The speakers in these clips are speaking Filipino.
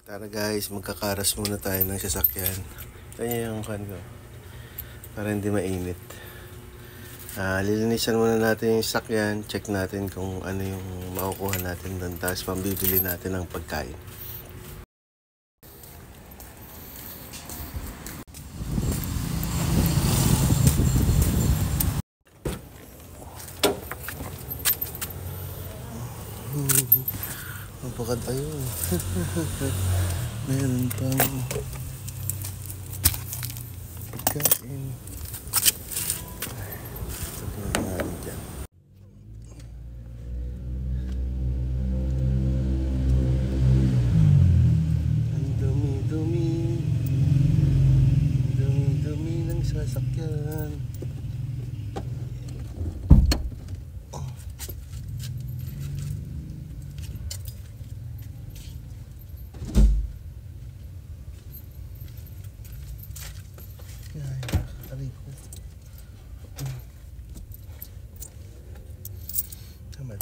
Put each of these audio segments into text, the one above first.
Tara guys, magkakaras muna tayo ng sasakyan. Kaya yung kan ko. Para hindi mainit. Lilinisan muna natin yung sasakyan. Check natin kung ano yung makukuha natin doon. Tapos pambibili natin ng pagkain. Mapakad tayo. Meron pang pagkain. Sabihin natin dyan. Ang dumi-dumi. Dumi-dumi ng sasakyan.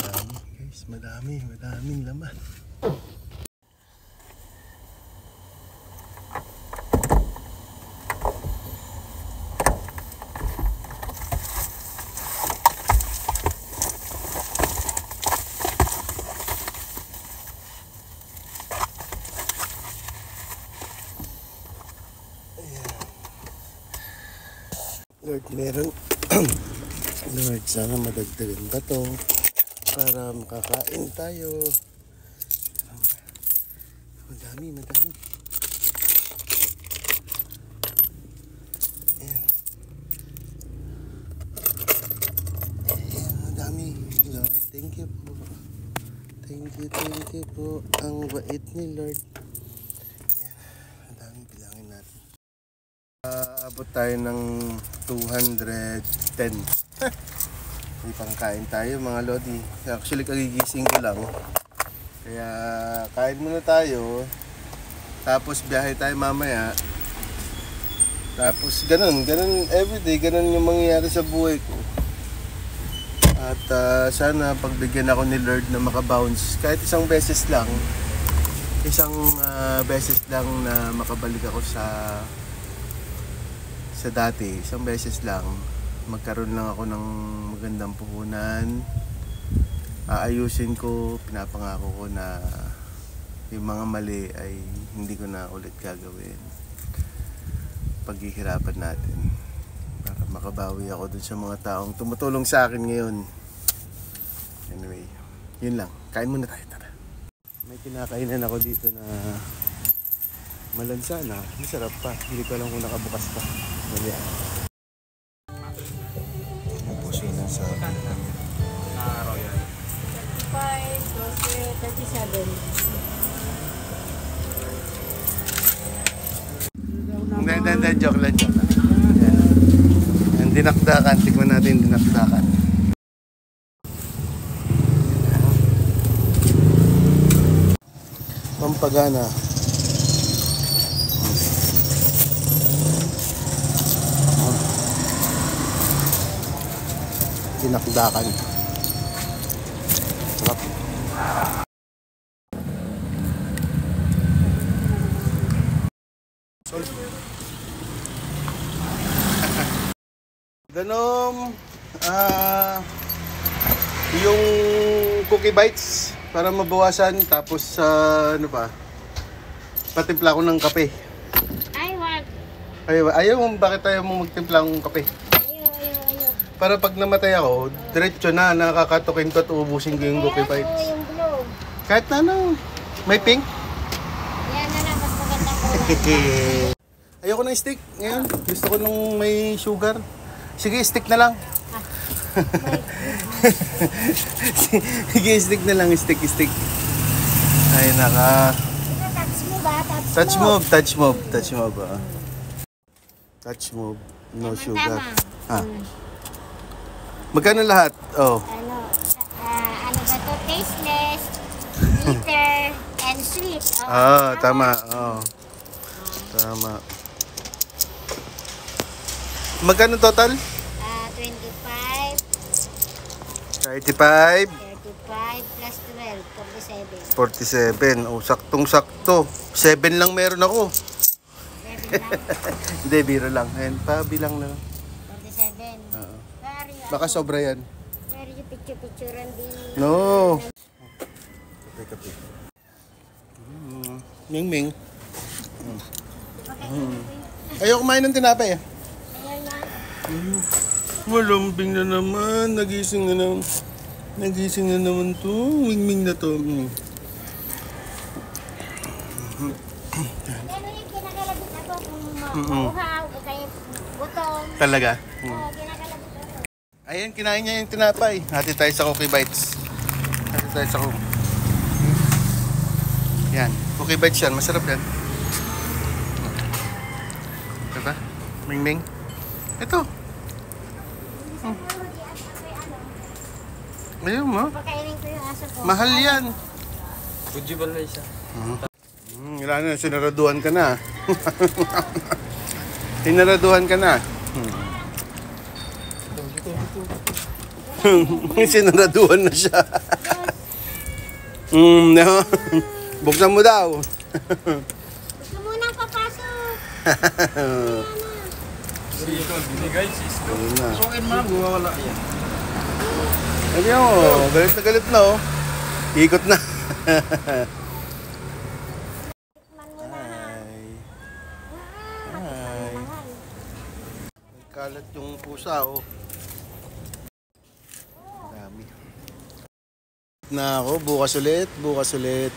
Madami guys, madaming laman. Lord, meron. Lord, sana madagdagan ba to para makakain tayo. Madami. Ayan. Madami. Lord, thank you po. Thank you po. Ang bait ni Lord. Ayan. Madami, bilangin natin. Abot tayo ng 210. May pangkain tayo mga lodi. Actually kagigising ko lang. Kaya kain muna tayo. Tapos biyahe tayo mamaya. Tapos ganun everyday. Ganun yung mangyayari sa buhay ko. At sana pagbigyan ako ni Lord na makabounce. Kahit isang beses lang. Isang beses lang na makabalik ako sa dati. Isang beses lang. Magkaroon lang ako ng magandang puhunan. Aayusin ko, pinapangako ko na yung mga mali ay hindi ko na ulit gagawin. Paghihirapan natin para makabawi ako dun sa mga taong tumutulong sa akin ngayon. Anyway, yun lang. Kain muna tayo, tara. May kinakainan ako dito na malansana. Masarap pa. Hindi ko alam kung nakabukas pa. Mali. Sa Royal 35, 12, 37. Hindi, joke lang. Ang dinakdakan, tignan natin dinakdakan. Pampagana. Dinakdakan. Sarap. Ganom yung cookie bites para mabawasan, tapos ano pa, patimpla ko ng kape. Ayaw mo, bakit ayaw mo magtimpla ng kape? Para pag namatay ako, diretso na, nakakatukin ko at ubusin ko yung cookie bites. Yung blue. Kahit na ano, may pink. Yan na lang, mas magandang kulay. Ayoko ng stick ngayon. Gusto ko nung may sugar. Sige, stick na lang. Sige, stick na lang. Stick. Ay, naka. Touch mo ba? Touch move. Touch move. No sugar. Magkano lahat? Oh. Ano ba to? Tasteless, bitter, and sweet. Tama. Tama. Magkano total? 25. 35. 35 plus 12. 47. 47. O, saktong-sakto. 7 lang meron ako. 7 lang. Hindi, biro lang. Ayan, pabilang na lang. 47. Oo. Pero Baka sobra yan. pero yung picture-picturean din. No. Kape. Ming-ming. Ayaw kumain ng tinapay. Ayan na. Malambing na naman. Nagising na naman. Nagising na naman to. Ming-ming na to. Ano yung kinakalabit ako kung mauhaw o kaya gutom. Talaga? Oo, kinakalabit ako. Ayan, kinain niya yung tinapay. Hati tayo sa Cookie Bites. Hati tayo sa Cookie. Yan. Cookie Bites yan. Masarap yan. Diba? Ming-ming. Ito. Ayun mo. Pagkainin ko yung aso ko. Mahal yan. Uji ba na isa? Wala na. Sinaraduhan ka na. Sinaraduhan ka na. Sinaraduhan na siya. No. Buksan mo daw. Gusto mo nang papasok. Hindi guys, isko. Ayun na. So, in man, wala yan. Ayun mo. Galit na oh. Ikot na. Tikman mo na ha. Ay. Ay. Kalat yung pusa oh. Dami. Na ako. Bukas ulit.